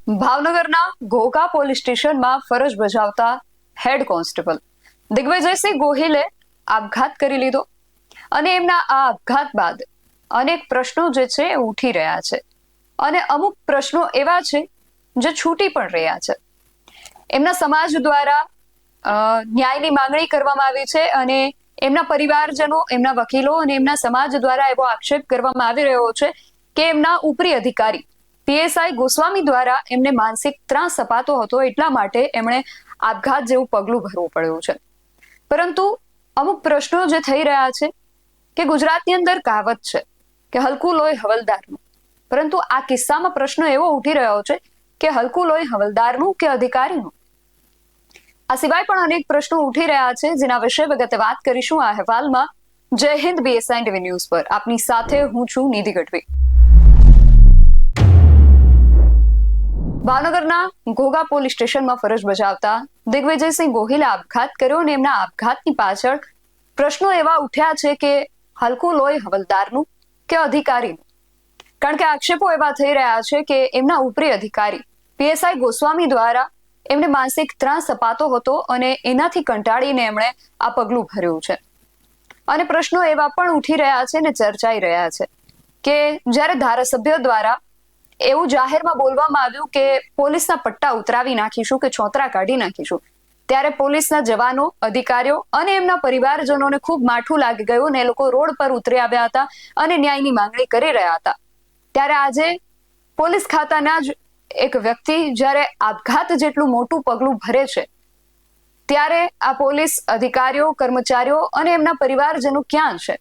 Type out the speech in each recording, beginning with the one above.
ભાવનગરના ઘોઘા પોલીસ સ્ટેશનમાં ફરજ બજાવતા હેડ કોન્સ્ટેબલ દિગ્વિજયસિંહ ગોહિલે આપઘાત કરી લીધો અને એમના આ આપઘાત બાદ અનેક પ્રશ્નો જે છે એ ઉઠી રહ્યા છે અને અમુક પ્રશ્નો એવા છે જે છૂટી પણ રહ્યા છે. એમના સમાજ દ્વારા ન્યાયની માંગણી કરવામાં આવી છે અને એમના પરિવારજનો, એમના વકીલો અને એમના સમાજ દ્વારા એવો આક્ષેપ કરવામાં આવી રહ્યો છે કે એમના ઉપરી અધિકારી પીએસઆઈ ગોસ્વામી દ્વારા એમને માનસિક ત્રાસ અપાતો હતો, એટલા માટે એમણે આપઘાત જેવું પગલું ભરવું પડ્યું છે. પરંતુ અમુક પ્રશ્નો જે થઈ રહ્યા છે કે ગુજરાતની અંદર કહાવત છે કે હલકું લોહી હવલદારનું, પરંતુ આ કિસ્સામાં પ્રશ્ન એવો ઉઠી રહ્યો છે કે હલકું લોહી હવલદારનું કે અધિકારીનું. આ સિવાય પણ અનેક પ્રશ્નો ઉઠી રહ્યા છે, જેના વિશે વિગતે વાત કરીશું આ અહેવાલમાં. જય હિન્દ, બીએસઆઈ ટીવી ન્યૂઝ પર આપની સાથે હું છું નિધિ ગઢવી. ભાવનગરના ઘોઘા પોલીસ સ્ટેશનમાં ફરજ બજાવતા દિગ્વિજયસિંહ ગોહિલે આપઘાત કર્યો અને એમના આપઘાતની પાછળ પ્રશ્નો એવા ઉઠ્યા છે કે હલકું લોહી હવલદારનું કે અધિકારીનું. કારણ કે આક્ષેપો એવા થઈ રહ્યા છે કે એમના ઉપરી અધિકારી પીએસઆઈ ગોસ્વામી દ્વારા એમને માનસિક ત્રાસ અપાતો હતો અને એનાથી કંટાળીને એમણે આ પગલું ભર્યું છે. અને પ્રશ્નો એવા પણ ઉઠી રહ્યા છે ને ચર્ચાઈ રહ્યા છે કે જ્યારે ધારાસભ્ય દ્વારા એવું જાહેરમાં બોલવામાં આવ્યું કે પોલીસના પટ્ટા ઉતરાવી નાખીશું કે છોતરા કાઢી નાખીશું, ત્યારે પોલીસના જવાનો, અધિકારીઓ અને એમના પરિવારજનોને ખૂબ માઠું લાગી ગયું અને એ લોકો રોડ પર ઉતરી આવ્યા હતા અને ન્યાયની માંગણી કરી રહ્યા હતા. ત્યારે આજે પોલીસ ખાતાના જ એક વ્યક્તિ જ્યારે આપઘાત જેટલું મોટું પગલું ભરે છે, ત્યારે આ પોલીસ અધિકારીઓ, કર્મચારીઓ અને એમના પરિવારજનો ક્યાં છે?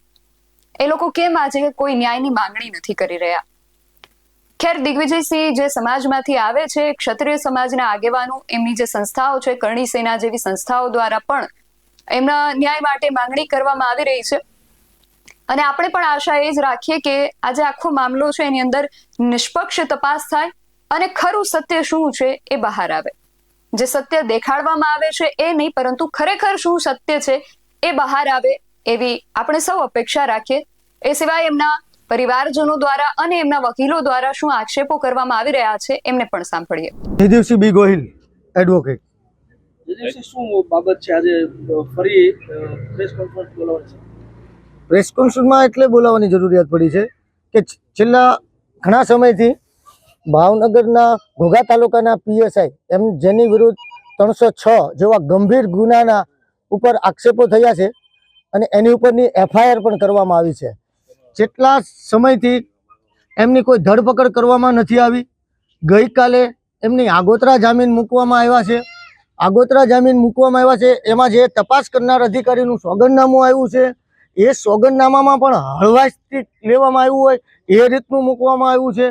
એ લોકો કેમ આજે કોઈ ન્યાયની માંગણી નથી કરી રહ્યા? ખેર, દિગ્વિજયસિંહ જે સમાજમાંથી આવે છે, ક્ષત્રિય સમાજના આગેવાનો, એમની જે સંસ્થાઓ છે, કરણી સેના જેવી સંસ્થાઓ દ્વારા પણ એમના ન્યાય માટે માંગણી કરવામાં આવી રહી છે. અને આપણે પણ આશા એ જ રાખીએ કે આજે આખો મામલો છે એની અંદર નિષ્પક્ષ તપાસ થાય અને ખરું સત્ય શું છે એ બહાર આવે. જે સત્ય દેખાડવામાં આવે છે એ નહીં, પરંતુ ખરેખર શું સત્ય છે એ બહાર આવે એવી આપણે સૌ અપેક્ષા રાખીએ. એ સિવાય એમના પરિવારજનો દ્વારા અને એમના વકીલો દ્વારા શું આક્ષેપો કરવામાં આવી રહ્યા છે એમને પણ સાંભળીએ. જયદેવસિંહ બી ગોહિલ, એડવોકેટ. જયદેવસિંહ, શું બાબત છે આજે ફરી પ્રેસ કોન્ફરન્સ બોલાવવાની છે? પ્રેસ કોન્ફરન્સમાં એટલે બોલાવવાની જરૂરિયાત પડી છે કે છેલ્લા ઘણા સમયથી ભાવનગરના ઘોઘા તાલુકાના પીએસઆઈ જેની વિરુદ્ધ 306 જેવા ગંભીર ગુનાના ઉપર આક્ષેપો થયા છે અને એની ઉપરની એફઆઈઆર પણ કરવામાં આવી છે. જેટલા સમયથી એમની કોઈ ધરપકડ કરવામાં નથી આવી. ગઈકાલે એમની આગોતરા જામીન મૂકવામાં આવ્યા છે. એમાં જે તપાસ કરનાર અધિકારીનું સોગંદનામું આવ્યું છે, એ સોગંદનામામાં પણ હળવાશથી લેવામાં આવ્યું હોય એ રીતનું મૂકવામાં આવ્યું છે.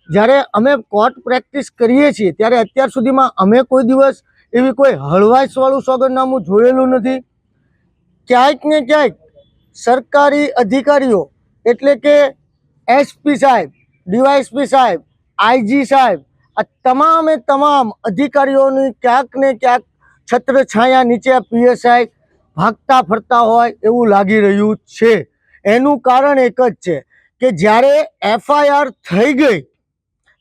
જ્યારે અમે કોર્ટ પ્રેક્ટિસ કરીએ છીએ ત્યારે અત્યાર સુધીમાં અમે કોઈ દિવસ એવી કોઈ હળવાશવાળું સોગંદનામું જોયેલું નથી. ક્યાંક ને ક્યાંક સરકારી અધિકારીઓ એટલે કે એસપી સાહેબ, ડીવાયએસપી સાહેબ, આઈજી સાહેબ, આ તમામ અધિકારીઓની ક્યાંક ને ક્યાંક છત્રછાયા નીચે પીએસઆઈ ભાગતા ફરતા હોય એવું લાગી રહ્યું છે. એનું કારણ એક જ છે કે જ્યારે એફઆઈઆર થઈ ગઈ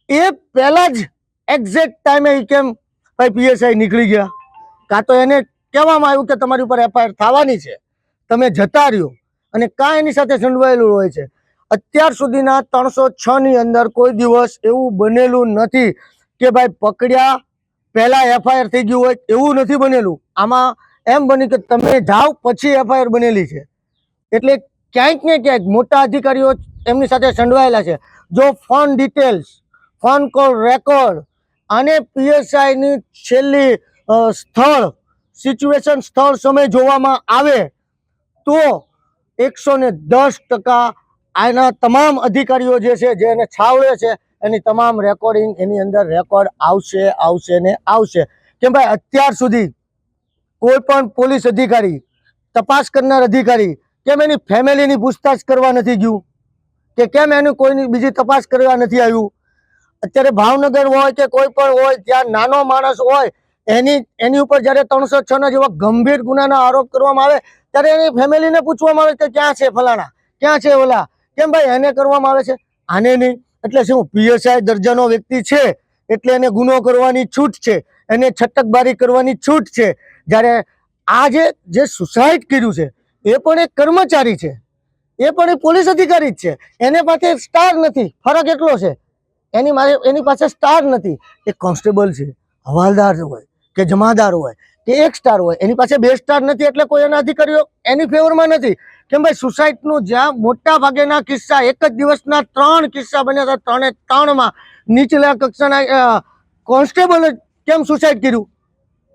એ પહેલા જ એક્ઝેક્ટ ટાઈમે કેમ ભાઈ પીએસઆઈ નીકળી ગયા? કાં તો એને કહેવામાં આવ્યું કે તમારી ઉપર એફઆઈઆર થવાની છે, તમે જતા રહ્યો, અને કાં એની સાથે સંડવાયેલું હોય છે. અત્યાર સુધીના 306 ની અંદર કોઈ દિવસ એવું બનેલું નથી કે ભાઈ પકડ્યા પહેલા એફઆઈઆર થઈ ગયું હોય, એવું નથી બનેલું. આમાં એમ બન્યું કે તમે જાઓ પછી એફઆઈઆર બનેલી છે. એટલે ક્યાંક ને ક્યાંક મોટા અધિકારીઓ એમની સાથે સંડવાયેલા છે. જો phone details, phone call record અને પીએસઆઈની છેલ્લી સ્થળ સમય જોવામાં આવે તો 110% આના તમામ અધિકારીઓ જે છે, જે એને છાવરે છે, એની તમામ રેકોર્ડિંગ એની અંદર રેકોર્ડ આવશે. કેમ ભાઈ, અત્યાર સુધી કોઈ પણ પોલીસ અધિકારી, તપાસ કરનાર અધિકારી કેમ એની ફેમિલીની પૂછતાછ કરવા નથી ગયું? કે કેમ એની કોઈની બીજી તપાસ કરવા નથી આવ્યું? અત્યારે ભાવનગર હોય કે કોઈ પણ હોય, ત્યાં નાનો માણસ હોય એની ઉપર જ્યારે 306 જેવા ગંભીર ગુનાના આરોપ કરવામાં આવે ત્યારે એની ફેમિલીને પૂછવામાં આવે કે ક્યાં છે ફલાણા, ક્યાં છે ઓલા? કેમ ભાઈ એને કરવામાં આવે છે, આને નહીં? એટલે શું પીએસઆઈ દરજાનો વ્યક્તિ છે એટલે એને ગુનો કરવાની છૂટ છે, એને છટકબારી કરવાની છૂટ છે. જ્યારે આ જે સુસાઇડ કર્યું છે એ પણ એક કર્મચારી છે, એ પણ એક પોલીસ અધિકારી જ છે. એને પાસે સ્ટાર નથી, ફરક એટલો છે. એની પાસે સ્ટાર નથી. એ કોન્સ્ટેબલ છે, હવાલદાર હોય કે જમાદાર હોય કે એક સ્ટાર હોય, એની પાસે 2 સ્ટાર નથી એટલે કોઈ એના અધિકારીઓ એની ફેવરમાં નથી. કેમ ભાઈ, સુસાઇડનું જ્યાં મોટા ભાગેના કિસ્સા એક જ દિવસના 3 કિસ્સા બન્યા હતા, 3 એ 3માં નીચલા કક્ષાના કોન્સ્ટેબલ કેમ સુસાઇડ કર્યું,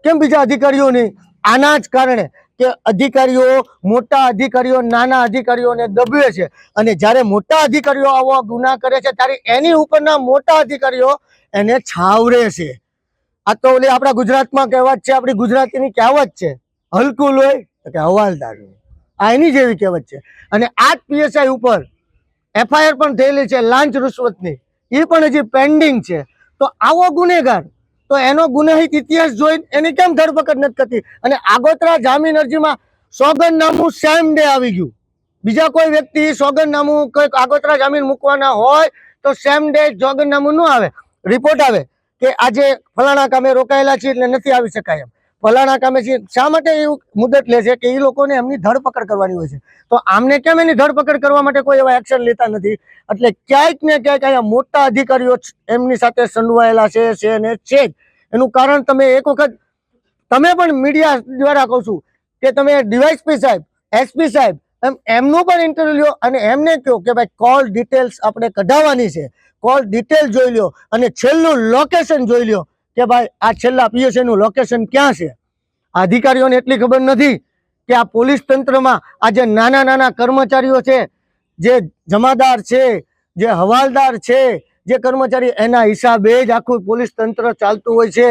કેમ બીજા અધિકારીઓ નહીં? આના જ કારણે કે અધિકારીઓ, મોટા અધિકારીઓ નાના અધિકારીઓને દબે છે, અને જ્યારે મોટા અધિકારીઓ આવા ગુના કરે છે ત્યારે એની ઉપરના મોટા અધિકારીઓ એને છાવરે છે. આ તો ઓલી આપણા ગુજરાતમાં કહેવત છે, આપણી ગુજરાતીની કહેવત છે, હલકું લોહી કે હવાલદારનું. આ એની જેવી કહેવત છે. અને આ જ પીએસઆઈ ઉપર એફઆઈઆર પણ થયેલી છે લાંચ રૂશ્વતની, એ પણ હજી પેન્ડિંગ છે. તો આવો ગુનેગાર, તો એનો ગુનાહિત ઇતિહાસ જોઈ એની કેમ ધરપકડ નથી કરતી? અને આગોતરા જામીન અરજીમાં સોગંદનામું સેમ ડે આવી ગયું. બીજા કોઈ વ્યક્તિ સોગંદનામું કંઈક આગોતરા જામીન મૂકવાના હોય તો સેમ ડે સોગંદનામું ન આવે, રિપોર્ટ આવે કે આજે ફલાણા કામે રોકાયેલા છે એટલે નથી આવી શકાય એમ, ફલાણા કામે છે. શા માટે એવું મુદત લે છે? કે એ લોકોને એમની ધરપકડ કરવાની હોય છે. તો આમને કેમ એની ધરપકડ કરવા માટે કોઈ એવા એક્શન લેતા નથી? એટલે ક્યાંક ને ક્યાંક અહીંયા મોટા અધિકારીઓ એમની સાથે સંડવાયેલા છે ને છે જ. એનું કારણ તમે એક વખત, તમે પણ મીડિયા દ્વારા કહું છું કે તમે ડીવાયએસપી સાહેબ, એસપી સાહેબ, એમનું પણ ઇન્ટરવ્યુ લ્યો અને એમને કહો કે ભાઈ કોલ ડિટેલ્સ આપણે કઢાવવાની છે, કોલ ડિટેલ જોઈ લો અને છેલ્લું લોકેશન જોઈ લો કે ભાઈ આ છેલ્લા પીએસઆઈ નું લોકેશન ક્યાં છે. અધિકારીઓને એટલી ખબર નથી કે આ પોલીસ તંત્રમાં આ જે નાના નાના કર્મચારીઓ છે, જે જમાદાર છે, જે હવાલદાર છે, જે કર્મચારી, એના હિસાબે જ આખું પોલીસ તંત્ર ચાલતું હોય છે.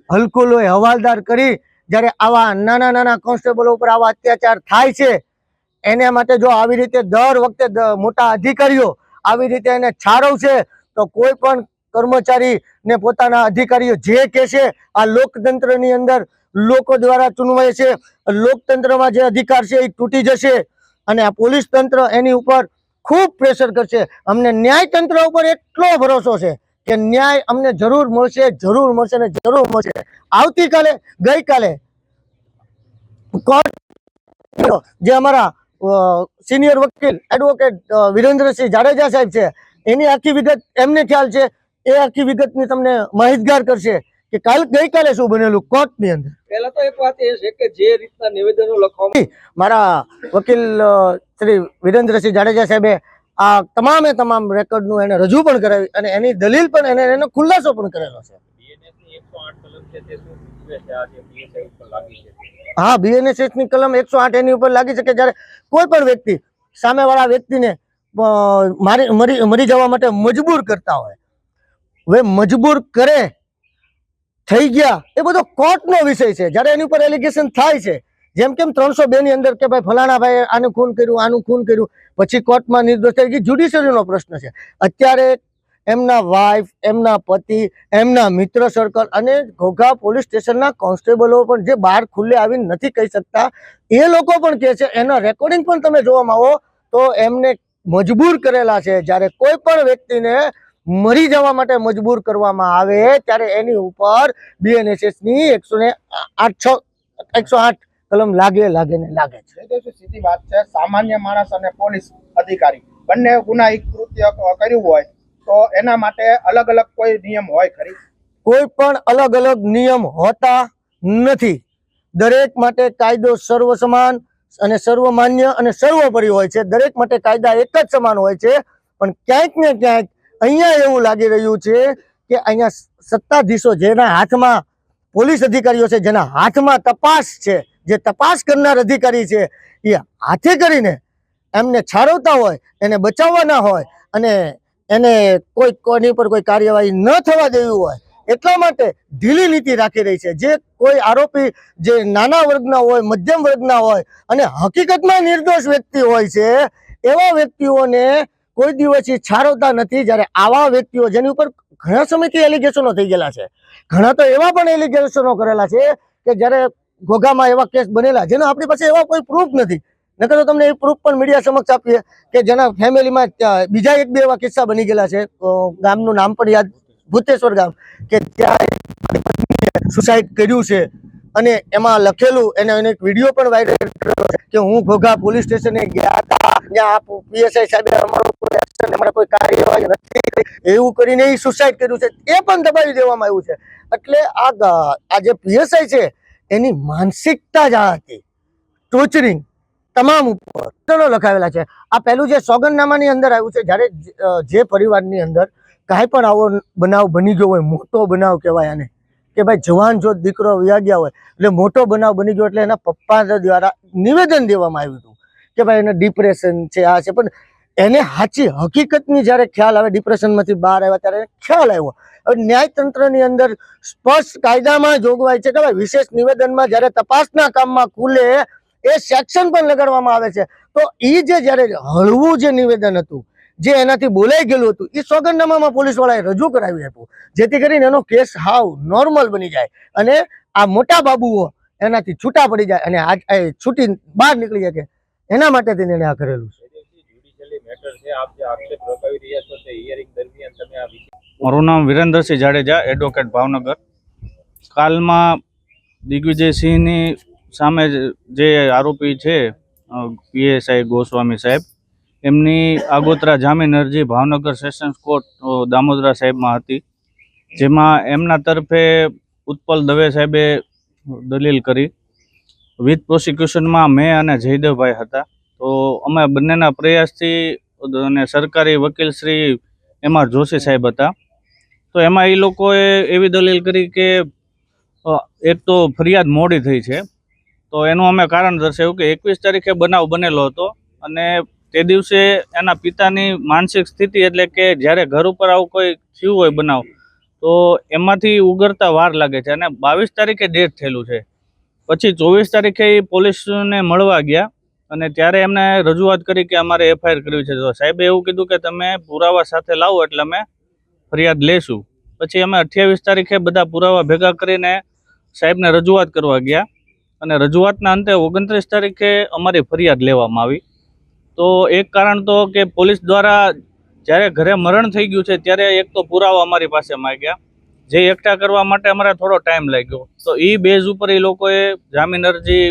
હલકું લોહી હવાલદાર કરી જ્યારે આવા નાના નાના કોન્સ્ટેબલો ઉપર આવા અત્યાચાર થાય છે, એને માટે જો આવી રીતે દર વખતે મોટા અધિકારીઓ આવી રીતે એને છારવશે તો કોઈ પણ કર્મચારી ને પોતાના અધિકારીઓ જે કે છે, આ લોકતંત્રની અંદર લોકો દ્વારા ચૂનવાય છે, લોકતંત્રમાં જે અધિકાર છે એ તૂટી જશે અને આ પોલીસ તંત્ર એની ઉપર ખૂબ પ્રેશર કરશે. અમને ન્યાયતંત્ર ઉપર એટલો ભરોસો છે કે ન્યાય અમને જરૂર મળશે, જરૂર મળશે ને જરૂર મળશે. આવતીકાલે, ગઈકાલે કોર્ટ જે અમારા સિનિયર વકીલ એડવોકેટ વિરેન્દ્રસિંહ જાડેજા સાહેબ છે, એની આખી વિગત એમને ખ્યાલ છે, એ આખી વિગતની તમને માહિતગાર કરશે કે ગઈકાલે શું બનેલું કોર્ટની અંદર. પહેલા તો એક વાત એ છે કે જે રીતના નિવેદનો લખવામાં, મારા વકીલ શ્રી વિરેન્દ્રસિંહ જાડેજા સાહેબે આ તમામ રેકોર્ડનું એને રજૂ પણ કરાવી અને એની દલીલ પણ એનો ખુલાસો પણ કરેલો છે. હા, બીએનએસએસ ની કલમ 108 એની ઉપર લાગી છે કે જ્યારે કોઈ પણ વ્યક્તિ સામેવાળા વ્યક્તિને મરી જવા માટે મજબૂર કરતા હોય, હવે મજબૂર કરે થઈ ગયા એ બધો કોર્ટનો વિષય છે. જ્યારે એની ઉપર એલિગેશન થાય છે, જેમ કેમ 302 ની અંદર કે ભાઈ ફલાણા ભાઈ આનું ખૂન કર્યું, આનું ખૂન કર્યું, પછી કોર્ટમાં નિર્દોષ થઈ ગઈ, જ્યુડિશરીનો પ્રશ્ન છે. અત્યારે એમના વાઇફ, એમના પતિ, એમના મિત્ર સર્કલ અને ઘોઘા પોલીસ સ્ટેશનના કોન્સ્ટેબલો પણ જે બહાર ખુલ્લે આવીને નથી કહી શકતા, એ લોકો પણ કહે છે. એના રેકોર્ડિંગ પણ તમે જોવામાં આવો તો એમને મજબૂર કરેલા છે. જ્યારે કોઈ પણ વ્યક્તિને મરી જવા માટે મજબૂર કરવામાં આવે ત્યારે એની ઉપર બીએનએસએસ ની 108 કલમ લાગે છે. સીધી વાત છે, સામાન્ય માણસ અને પોલીસ અધિકારી બંને ગુનાહિત કૃત્ય કર્યું હોય તો એના માટે અલગ અલગ કોઈ નિયમ હોય ખરી? કોઈ પણ અલગ અલગ નિયમ હોતા નથી. દરેક માટે કાયદો સર્વ સમાન અને સર્વમાન્ય અને સર્વોપરી હોય છે. દરેક માટે કાયદા એક જ સમાન હોય છે. પણ ક્યાંક ને ક્યાંક અહીંયા એવું લાગી રહ્યું છે કે અહીંયા સત્તાધીશો, જેના હાથમાં પોલીસ અધિકારીઓ છે, જેના હાથમાં તપાસ છે, જે તપાસ કરનાર અધિકારી છે, એ હાથે કરીને એમને છારવતા હોય, એને બચાવવાના હોય અને એને કોઈની પર કોઈ કાર્યવાહી ન થવા દેવી હોય એટલા માટે ઢીલી નીતિ રાખી રહી છે. જે કોઈ આરોપી જે નાના વર્ગના હોય, મધ્યમ વર્ગના હોય અને હકીકતમાં નિર્દોષ વ્યક્તિ હોય છે, એવા વ્યક્તિઓને કોઈ દિવસ છારવતા નથી. જ્યારે આવા વ્યક્તિઓ જેની ઉપર ઘણા સમયથી એલિગેશનો થઈ ગયેલા છે, ઘણા તો એવા પણ એલિગેશનો કરેલા છે કે જ્યારે ઘોઘામાં એવા કેસ બનેલા જેનો આપણી પાસે એવા કોઈ પ્રૂફ નથી, નકર તો તમને એ પ્રૂફ પણ મીડિયા સમક્ષ આપીએ કે જેના ફેમિલીમાં બીજા 1-2 એવા કિસ્સા બની ગયેલા છે. ગામનું નામ પણ યાદ, ભૂતેશ્વર ગામ કે ત્યાં સુસાઇડ કર્યું છે અને એમાં લખેલું એને એક વિડીયો પણ વાયરલ કર્યો કે હું ઘોઘા પોલીસ સ્ટેશને ગયા હતા, ત્યાં પીએસઆઈ સાહેબે અમારું કોઈ એક્શન, અમારા કોઈ કાર્યવાહી નથી કરી, એવું કરીને એ સુસાઇડ કર્યું છે, એ પણ દબાવી દેવામાં આવ્યું છે. એટલે આ જે પીએસઆઈ છે એની માનસિકતા જ આ હતી, ટોર્ચરિંગ તમામ ઉપર લખાવેલા છે. આ પહેલું જે સોગંદનામાની અંદર આવ્યું છે, જ્યારે જે પરિવારની અંદર કાંઈ પણ આવો બનાવ બની ગયો હોય, મોટો બનાવ કહેવાય આને, કે ભાઈ જવાન જો દીકરો વ્યા ગયા હોય એટલે મોટો બનાવ બની ગયો, એટલે એના પપ્પા દ્વારા નિવેદન દેવામાં આવ્યું હતું કે ભાઈ એને ડિપ્રેશન છે, આ છે. પણ એને સાચી હકીકતની જ્યારે ખ્યાલ આવે, ડિપ્રેશનમાંથી બહાર આવ્યા ત્યારે ખ્યાલ આવ્યો. હવે ન્યાયતંત્રની અંદર સ્પષ્ટ કાયદામાં જોગવાઈ છે કે ભાઈ વિશેષ નિવેદનમાં જ્યારે તપાસના કામમાં ખુલે એ સેક્શન પણ લગાડવામાં આવે છે. તો એ જ્યારે હળવું જે નિવેદન હતું, જે એનાથી બોલાઈ ગયેલું હતું, એ સોગંદનામામાં પોલીસવાળાએ રજૂ કરાવી આપ્યું, જેથી કરીને એનો કેસ હાવ નોર્મલ બની જાય અને આ મોટા બાબુઓ એનાથી છૂટા પડી જાય અને આ છૂટી બહાર નીકળી શકે, એના માટે તેને એને આ કરેલું છે. મારું નામ વિરેન્દ્રસિંહ જાડેજા, એડવોકેટ ભાવનગર. કાલમાં દિગ્વિજયસિંહની સામે જે આરોપી છે પીએસઆઈ ગોસ્વામી સાહેબ, એમની આગોતરા જામીન અરજી ભાવનગર સેશન્સ કોર્ટ દામોદરા સાહેબમાં હતી, જેમાં એમના તરફે ઉત્પલ દવે સાહેબે દલીલ કરી. વિથ પ્રોસિક્યુશનમાં મેં અને જયદેવભાઈ હતા. તો અમે બંનેના પ્રયાસથી અને સરકારી વકીલ શ્રી એમ.આર. જોશી સાહેબ હતા. તો એમાં એ લોકોએ એવી દલીલ કરી કે એક તો ફરિયાદ મોડી થઈ છે, તો એનું અમે કારણ દર્શાવ્યું કે 21 તારીખે બનાવ બનેલો હતો અને તે દિવસે એના પિતાની માનસિક સ્થિતિ, એટલે કે જ્યારે ઘર ઉપર આવું કોઈ થયું હોય બનાવ, તો એમાંથી ઉગરતા વાર લાગે છે અને 22 તારીખે ડેથ થયેલું છે. પછી 24 તારીખે એ પોલીસને મળવા ગયા અને ત્યારે એમને રજૂઆત કરી કે અમારે એફઆઈઆર કરવી છે. તો સાહેબે એવું કીધું કે તમે પુરાવા સાથે લાવો એટલે અમે ફરિયાદ લેશું. પછી અમે 28 તારીખે બધા પુરાવા ભેગા કરીને સાહેબને રજૂઆત કરવા ગયા અને રજૂઆતના અંતે 29 તારીખે અમારી ફરિયાદ લેવામાં આવી. તો એક કારણ તો કે પોલીસ દ્વારા જ્યારે ઘરે મરણ થઈ ગયું છે ત્યારે એક તો પુરાવા અમારી પાસે માંગ્યા, જે એકઠા કરવા માટે અમારે થોડો ટાઈમ લાગ્યો. તો એ બેઝ ઉપર એ લોકોએ જામીન અરજી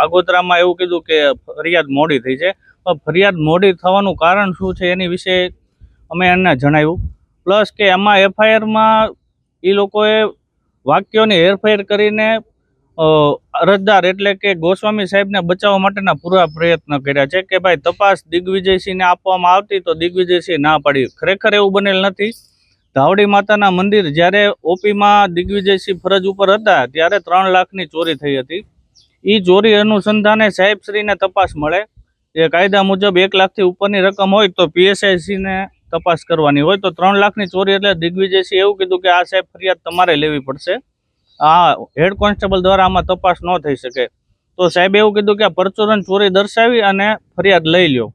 આગોતરામાં એવું કીધું કે ફરિયાદ મોડી થઈ છે. ફરિયાદ મોડી થવાનું કારણ શું છે એની વિશે અમે એને જણાવ્યું. પ્લસ કે એમાં એફઆઈઆરમાં એ લોકોએ વાક્યોની હેરફેર કરીને અરજદાર એટલે કે ગોસ્વામી સાહેબને બચાવવા માટેના પૂરા પ્રયત્ન કર્યા છે કે ભાઈ તપાસ દિગ્વિજયસિંહને આપવામાં આવતી તો દિગ્વિજયસિંહ ના પાડી. ખરેખર એવું બનેલ નથી. ધાવડી માતાના મંદિર જ્યારે ઓપીમાં દિગ્વિજયસિંહ ફરજ ઉપર હતા ત્યારે 3 લાખની ચોરી થઈ હતી. એ ચોરી અનુસંધાને સાહેબશ્રીને તપાસ મળે, જે કાયદા મુજબ 1 લાખથી ઉપરની રકમ હોય તો પીએસઆઈસીને તપાસ કરવાની હોય. તો 3 લાખની ચોરી એટલે દિગ્વિજયસિંહ એવું કીધું કે આ સાહેબ ફરિયાદ તમારે લેવી પડશે, આ હેડ કોન્સ્ટેબલ દ્વારા આમાં તપાસ ન થઈ શકે. તો સાહેબે એવું કીધું કે આ પરચુરણ ચોરી દર્શાવી અને ફરિયાદ લઈ લ્યો.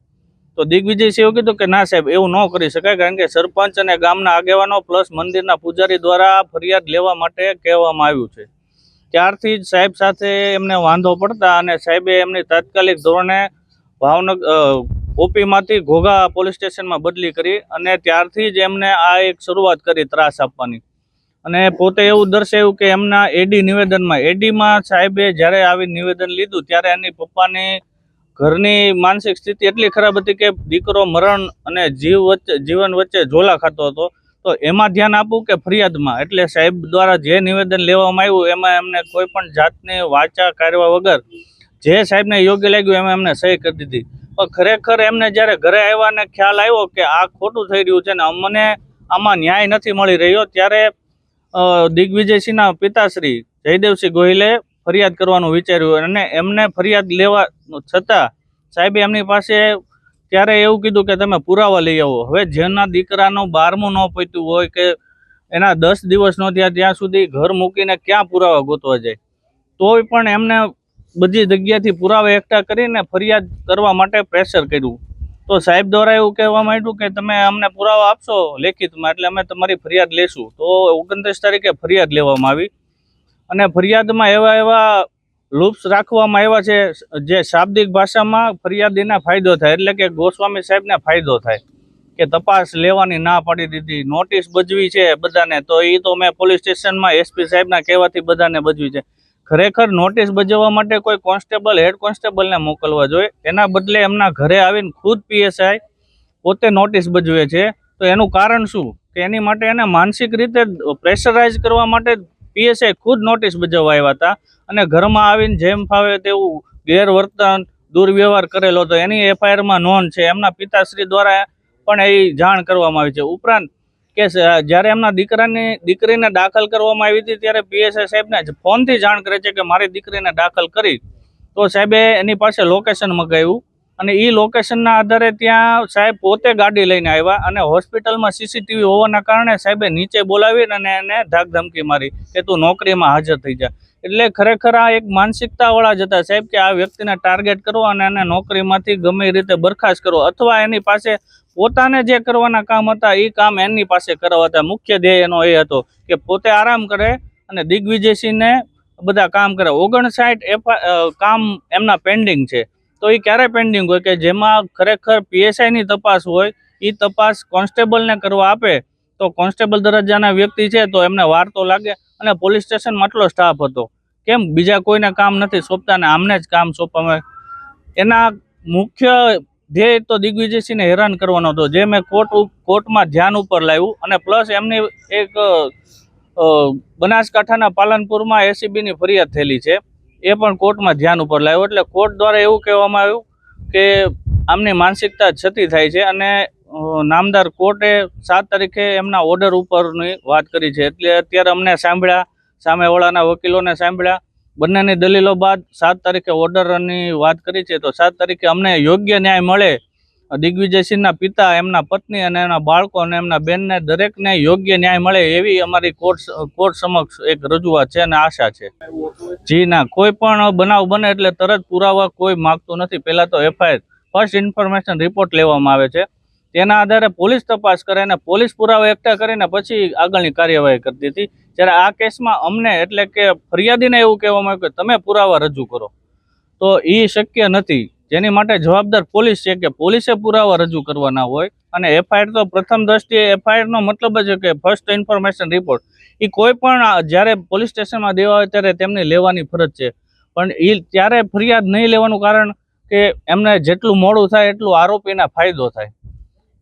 તો દિગ્વિજયસિંહ એવું કીધું કે ના સાહેબ એવું ન કરી શકાય, કારણ કે સરપંચ અને ગામના આગેવાનો પ્લસ મંદિરના પૂજારી દ્વારા ફરિયાદ લેવા માટે કહેવામાં આવ્યું છે. ત્યારથી જ સાહેબ સાથે એમને વાંધો પડતા અને સાહેબે એમની તાત્કાલિક ધોરણે ભાવનગર ઓપીમાંથી ઘોઘા પોલીસ સ્ટેશનમાં બદલી કરી અને ત્યારથી જ એમને આ એક શરૂઆત કરી ત્રાસ આપવાની. અને પોતે એવું દર્શાવ્યું કે એમના એડી નિવેદનમાં સાહેબે જ્યારે આવી નિવેદન લીધું ત્યારે એની પપ્પાની ઘરની માનસિક સ્થિતિ એટલી ખરાબ હતી કે દીકરો મરણ અને જીવન વચ્ચે ઝોલા ખાતો હતો. તો એમાં ધ્યાન આપવું કે ફરિયાદમાં, એટલે સાહેબ દ્વારા જે નિવેદન લેવામાં આવ્યું એમાં એમને કોઈ પણ જાતની વાચા કાઢવા વગર જે સાહેબને યોગ્ય લાગ્યું એમાં એમને સહી કરી દીધી. પણ ખરેખર એમને જ્યારે ઘરે આવ્યા ને ખ્યાલ આવ્યો કે આ ખોટું થઈ રહ્યું છે ને અમને આમાં ન્યાય નથી મળી રહ્યો, ત્યારે દિગ્વિજયસિંહના પિતાશ્રી જયદેવસિંહ ગોહિલે ફરિયાદ કરવાનું વિચાર્યું અને એમને ફરિયાદ લેવા છતાં સાહેબે એમની પાસે ત્યારે એવું કીધું કે તમે પુરાવા લઈ આવો. હવે જેના દીકરાનું 12મું ન પત્યું હોય કે એના 10 દિવસ ન થયા ત્યાં સુધી ઘર મૂકીને ક્યાં પુરાવા ગોતવા જાય, તોય પણ એમને બધી જગ્યાથી પુરાવા એકઠા કરીને ફરિયાદ કરવા માટે પ્રેશર કર્યું. તો સાહેબ દ્વારા એવું કહેવામાં આવ્યું કે તમે અમને પુરાવા આપશો લેખિતમાં એટલે અમે તમારી ફરિયાદ લેશું. તો 29 તારીખે ફરિયાદ લેવામાં આવી અને ફરિયાદમાં એવા લૂપ્સ રાખવામાં આવ્યા છે જે શાબ્દિક ભાષામાં ફરિયાદીને ફાયદો થાય, એટલે કે ગોસ્વામી સાહેબને ફાયદો થાય. કે તપાસ લેવાની ના પાડી દીધી, નોટિસ બજવી છે બધાને, તો એ તો મેં પોલીસ સ્ટેશનમાં એસપી સાહેબના કહેવાથી બધાને બજવી છે. ખરેખર નોટિસ બજાવવા માટે કોઈ કોન્સ્ટેબલ, હેડ કોન્સ્ટેબલને મોકલવા જોઈએ. એના બદલે એમના ઘરે આવીને ખુદ પીએસઆઈ પોતે નોટિસ બજવે છે. તો એનું કારણ શું કે એની માટે એને માનસિક રીતે પ્રેશરાઇઝ કરવા માટે પીએસઆઈ ખુદ નોટિસ બજાવવા આવ્યા હતા અને ઘરમાં આવીને જેમ ફાવે તેવું ગેરવર્તન, દુર્વ્યવહાર કરેલો હતો. એની એફઆઈઆરમાં નોંધ છે. એમના પિતાશ્રી દ્વારા પણ એ જાણ કરવામાં આવી છે. ઉપરાંત કે જ્યારે એમના દીકરીને દાખલ કરવામાં આવી હતી ત્યારે પીએસઆઈ સાહેબને ફોનથી જાણ કરે છે કે મારી દીકરીને દાખલ કરી, તો સાહેબે એની પાસે લોકેશન મગાવ્યું અને એ લોકેશનના આધારે ત્યાં સાહેબ પોતે ગાડી લઈને આવ્યા અને હોસ્પિટલમાં સીસીટીવી હોવાના કારણે સાહેબે નીચે બોલાવીને અને એને ધાકધમકી મારી કે તું નોકરીમાં હાજર થઈ જા. એટલે ખરેખર આ એક માનસિકતાવાળા જ હતા સાહેબ કે આ વ્યક્તિને ટાર્ગેટ કરો અને એને નોકરીમાંથી ગમે એ રીતે બરખાસ્ત કરો, અથવા એની પાસે પોતાને જે કરવાના કામ હતા એ કામ એની પાસે કરાવતા. મુખ્ય ધ્યેય એનો એ હતો કે પોતે આરામ કરે અને દિગ્વિજયસિંહને બધા કામ કરે. 59 કામ એમના પેન્ડિંગ છે. તો એ ક્યારે પેન્ડિંગ હોય કે જેમાં ખરેખર પીએસઆઈની તપાસ હોય, એ તપાસ કોન્સ્ટેબલને કરવા આપે તો કોન્સ્ટેબલ દરજ્જાના વ્યક્તિ છે તો એમને વાર તો લાગે. અને પોલીસ સ્ટેશનમાં આટલો સ્ટાફ હતો, કેમ બીજા કોઈને કામ નથી સોંપતા ને આમને જ કામ સોંપવામાં? એના મુખ્ય ધ્યેય તો દિગ્વિજયસિંહને હેરાન કરવાનો હતો, જે મેં કોર્ટમાં ધ્યાન ઉપર લાવ્યું. અને પ્લસ એમની એક બનાસકાંઠાના પાલનપુરમાં એસીબીની ફરિયાદ થયેલી છે, એ પણ કોર્ટમાં ધ્યાન ઉપર લાવ્યો. એટલે કોર્ટ દ્વારા એવું કહેવામાં આવ્યું કે આમની માનસિકતા છતી થાય છે અને નામદાર કોર્ટે 7 તારીખે એમના ઓર્ડર ઉપરની વાત કરી છે. એટલે અત્યારે અમને સાંભળ્યા, સામેવાળાના વકીલોને સાંભળ્યા, બંનેની દલીલો બાદ 7 તારીખે ઓર્ડરની વાત કરી છે. તો 7 તારીખે અમને યોગ્ય ન્યાય મળે, દિગ્વિજયસિંહના પિતા, એમના પત્ની અને એના બાળકો અને એમના બેનને દરેકને યોગ્ય ન્યાય મળે એવી અમારી કોર્ટ સમક્ષ એક રજૂઆત છે અને આશા છે. જી ના, કોઈ પણ બનાવ બને એટલે તરત પુરાવા કોઈ માગતું નથી. પહેલાં તો એફઆઈઆર, ફર્સ્ટ ઇન્ફોર્મેશન રિપોર્ટ લેવામાં આવે છે. તેના આધારે પોલીસ તપાસ કરે અને પોલીસ પુરાવા એકઠા કરીને પછી આગળની કાર્યવાહી કરતી હતી. જ્યારે આ કેસમાં અમને એટલે કે ફરિયાદીને એવું કહેવામાં આવ્યું કે તમે પુરાવા રજૂ કરો, તો એ શક્ય નથી. જેની માટે જવાબદાર પોલીસ છે કે પોલીસે પુરાવા રજૂ કરવાના હોય. અને એફઆઈઆર તો પ્રથમ દ્રષ્ટિએ એફઆઈઆરનો મતલબ જ કે ફર્સ્ટ ઇન્ફોર્મેશન રિપોર્ટ, એ કોઈ પણ જ્યારે પોલીસ સ્ટેશનમાં દેવા હોય ત્યારે તેમની લેવાની ફરજ છે. પણ એ ત્યારે ફરિયાદ નહીં લેવાનું કારણ કે એમને જેટલું મોડું થાય એટલું આરોપીને ફાયદો થાય.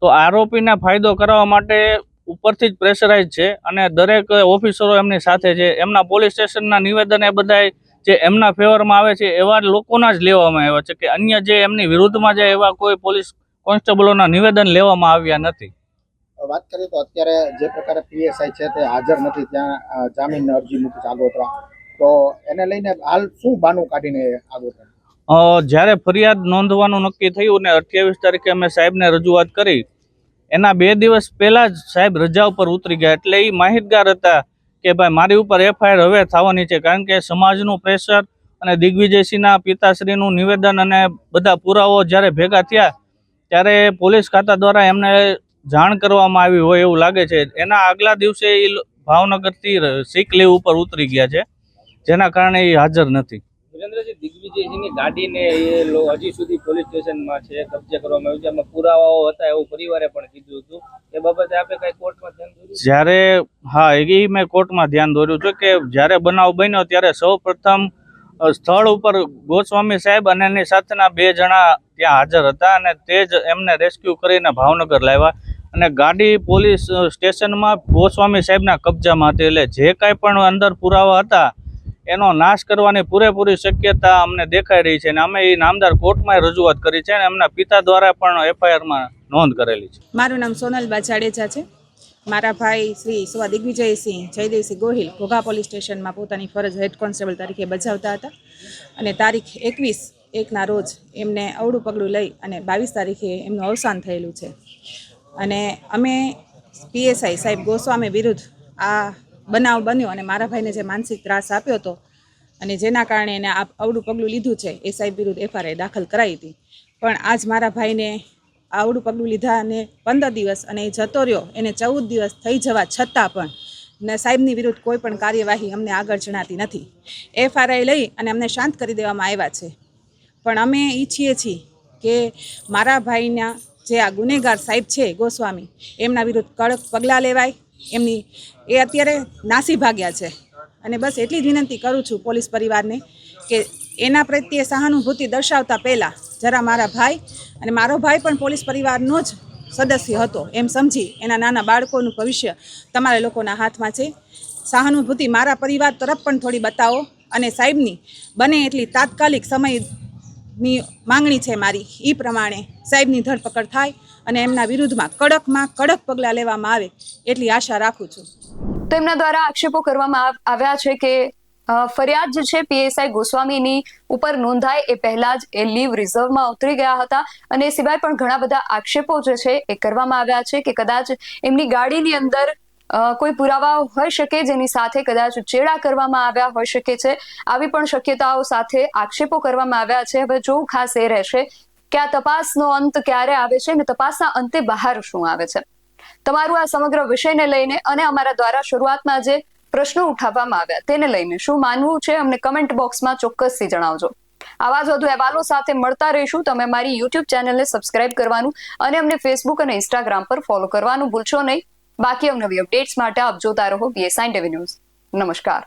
તો આરોપીને ફાયદો કરાવવા માટે ઉપરથી જ પ્રેશરાઇઝ છે અને દરેક ઓફિસરો એમની સાથે છે. એમના પોલીસ સ્ટેશનના નિવેદન એ બધા જે એમના ફેવરમાં આવે છે એવા લોકોના જ લેવામાં આવ્યા છે, કે અન્ય જે એમની વિરુદ્ધમાં જાય એવા કોઈ પોલીસ કોન્સ્ટેબલોના નિવેદન લેવામાં આવ્યા નથી. વાત કરીએ તો અત્યારે જે પ્રકારે પીએસઆઈ છે તે હાજર નથી, ત્યાં જામીન અરજી મૂકી છે આગોતરા, તો એને લઈને હાલ શું બાનું કાઢીને આગોતરા? જ્યારે ફરિયાદ નોંધવાનું નક્કી થયું ને 28 તારીખે અમે સાહેબને રજૂઆત કરી, એના 2 દિવસ પહેલાં જ સાહેબ રજા ઉપર ઉતરી ગયા. એટલે એ માહિતગાર હતા કે ભાઈ મારી ઉપર એફઆઈઆર હવે થવાની છે, કારણ કે સમાજનું પ્રેશર અને દિગ્વિજયસિંહના પિતાશ્રીનું નિવેદન અને બધા પુરાવો જ્યારે ભેગા થયા ત્યારે પોલીસ ખાતા દ્વારા એમને જાણ કરવામાં આવી હોય એવું લાગે છે. એના આગલા દિવસે એ ભાવનગરથી સિક લીવ ઉપર ઉતરી ગયા છે, જેના કારણે એ હાજર નથી. વિરેન્દ્રજી, દિગ્વિજયસિંહની ગાડીને હજી સુધી પોલીસ સ્ટેશનમાં છે, કબજે કરવામાં આવ્યું છે, એમાં પુરાવાઓ હતા એવું પરિવારે પણ કીધું હતું. એ બાબતે આપણે કઈ કોર્ટમાં ધ્યાન દોર્યું? જ્યારે હા, એ મેં કોર્ટમાં ધ્યાન દોર્યું છે કે જ્યારે બનાવ બન્યો ત્યારે સૌ પ્રથમ સ્થળ ઉપર ગોસ્વામી સાહેબ અને એની સાથેના 2 જણા ત્યાં હાજર હતા અને તે જ એમને રેસ્ક્યુ કરીને ભાવનગર લાવ્યા. અને ગાડી પોલીસ સ્ટેશનમાં ગોસ્વામી સાહેબના કબજામાં હતી. એટલે જે કાંઈ પણ અંદર પુરાવા હતા એનો નાશ કરવાની પૂરેપૂરી શક્યતા અમને દેખાઈ રહી છે અને અમે એ નામદાર કોર્ટમાં રજૂઆત કરી છે અને એમના પિતા દ્વારા પણ એફઆઈઆરમાં નોંધ કરેલી છે. મારું નામ સોનલબા જાડેજા છે. મારા ભાઈ શ્રી સ્વ દિગ્વિજયસિંહ જયદેવસિંહ ગોહિલ ઘોઘા પોલીસ સ્ટેશનમાં પોતાની ફરજ હેડ કોન્સ્ટેબલ તરીકે બજાવતા હતા અને તારીખ 21/1ના રોજ એમને અવળું પગલું લઈ અને 22 તારીખે એમનું અવસાન થયેલું છે. અને અમે પીએસઆઈ સાહેબ ગોસ્વામી વિરુદ્ધ આ બનાવ બન્યો અને મારા ભાઈને જે માનસિક ત્રાસ આપ્યો હતો અને જેના કારણે એને આ અવળું પગલું લીધું છે એ સાહેબ વિરુદ્ધ એફઆઈઆર દાખલ કરાવી હતી. પણ આજ મારા ભાઈને આવડું પગલું લીધા અને 15 દિવસ અને એ જતો રહ્યો, એને 14 દિવસ થઈ જવા છતાં પણ ને સાહેબની વિરુદ્ધ કોઈ પણ કાર્યવાહી અમને આગળ જણાતી નથી. એફઆઈઆર લઈ અને અમને શાંત કરી દેવામાં આવ્યા છે. પણ અમે ઈચ્છીએ છીએ કે મારા ભાઈના જે આ ગુનેગાર સાહેબ છે ગોસ્વામી એમના વિરુદ્ધ કડક પગલાં લેવાય. એમની એ અત્યારે નાસી ભાગ્યા છે અને બસ એટલી જ વિનંતી કરું છું પોલીસ પરિવારને કે એના પ્રત્યે સહાનુભૂતિ દર્શાવતા પહેલાં જરા મારા ભાઈ અને મારો ભાઈ પણ પોલીસ પરિવારનો જ સદસ્ય હતો એમ સમજી એના નાના બાળકોનું ભવિષ્ય તમારા લોકોના હાથમાં છે. સહાનુભૂતિ મારા પરિવાર તરફ પણ થોડી બતાવો અને સાહેબની બને એટલી તાત્કાલિક સમયની માંગણી છે મારી. એ પ્રમાણે સાહેબની ધરપકડ થાય અને એમના વિરુદ્ધમાં કડકમાં કડક પગલાં લેવામાં આવે એટલી આશા રાખું છું. તેમના દ્વારા આક્ષેપો કરવામાં આવ્યા છે કે ફરિયાદ જે છે પીએસઆઈ ગોસ્વામીની ઉપર નોંધાય એ પહેલા જ એ લીવ રિઝર્વમાં ઉતરી ગયા હતા અને એ સિવાય પણ ઘણા બધા આક્ષેપો જે છે એ કરવામાં આવ્યા છે કે કદાચ એમની ગાડીની અંદર કોઈ પુરાવા હોઈ શકે જેની સાથે કદાચ ચેડા કરવામાં આવ્યા હોઈ શકે છે. આવી પણ શક્યતાઓ સાથે આક્ષેપો કરવામાં આવ્યા છે. હવે જોવું ખાસ એ રહેશે કે આ તપાસનો અંત ક્યારે આવે છે અને તપાસના અંતે બહાર શું આવે છે. તમારું આ સમગ્ર વિષયને લઈને અને અમારા દ્વારા શરૂઆતમાં જે પ્રશ્નો ઉઠાવવામાં આવ્યા તેને લઈને શું માનવું છે અમને કમેન્ટ બોક્સમાં ચોક્કસથી જણાવજો. આવા જ વધુ અહેવાલો સાથે મળતા રહીશું. તમે અમારી યુટ્યુબ ચેનલને સબસ્ક્રાઇબ કરવાનું અને અમને ફેસબુક અને ઇન્સ્ટાગ્રામ પર ફોલો કરવાનું ભૂલશો નહીં. બાકી અવનવી અપડેટ્સ માટે આપ જોતા રહો BSI TV ન્યૂઝ. નમસ્કાર.